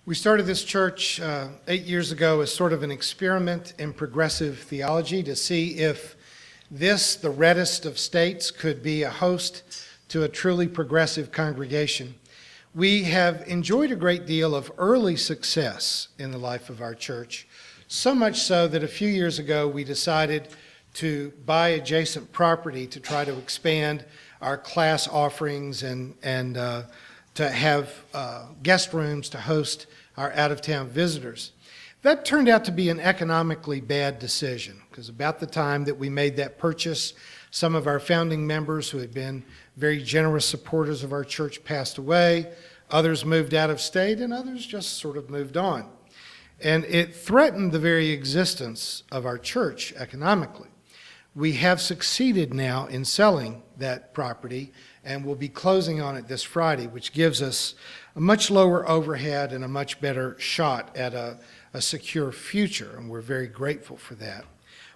We started this church 8 years ago as sort of an experiment in progressive theology to see if this, the reddest of states, could be a host to a truly progressive congregation. We have enjoyed a great deal of early success in the life of our church, so much so that a few years ago we decided to buy adjacent property to try to expand our class offerings and to have guest rooms to host our out-of-town visitors. That turned out to be an economically bad decision because about the time that we made that purchase, some of our founding members who had been very generous supporters of our church passed away, others moved out of state, and others just sort of moved on. And it threatened the very existence of our church economically. We have succeeded now in selling that property and will be closing on it this Friday, which gives us a much lower overhead and a much better shot at a secure future, and we're very grateful for that.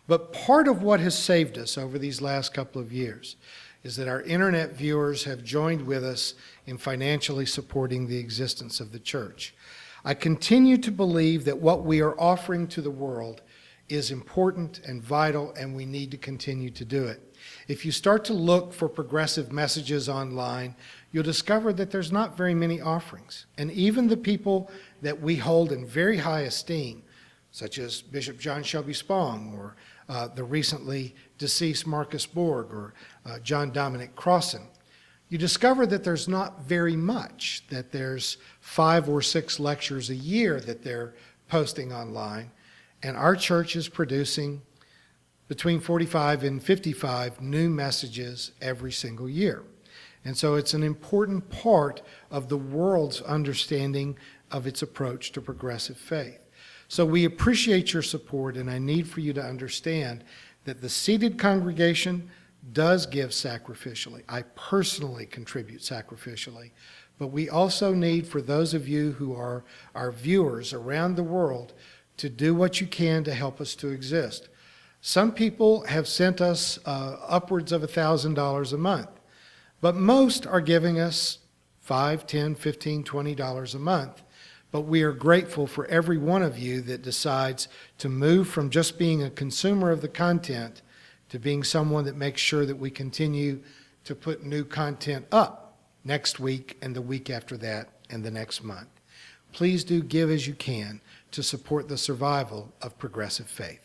But part of what has saved us over these last couple of years is that our internet viewers have joined with us in financially supporting the existence of the church. I continue to believe that what we are offering to the world is important and vital, and we need to continue to do it. If you start to look for progressive messages online, you'll discover that there's not very many offerings. And even the people that we hold in very high esteem, such as Bishop John Shelby Spong or the recently deceased Marcus Borg or John Dominic Crossan, you discover that there's not very much, that there's 5 or 6 lectures a year that they're posting online. And our church is producing between 45 and 55 new messages every single year. And so it's an important part of the world's understanding of its approach to progressive faith. So we appreciate your support, and I need for you to understand that the seated congregation does give sacrificially. I personally contribute sacrificially. But we also need for those of you who are our viewers around the world to do what you can to help us to exist. Some people have sent us upwards of $1,000 a month, but most are giving us $5, $10, $15, $20 a month. But we are grateful for every one of you that decides to move from just being a consumer of the content to being someone that makes sure that we continue to put new content up next week and the week after that and the next month. Please do give as you can to support the survival of progressive faith.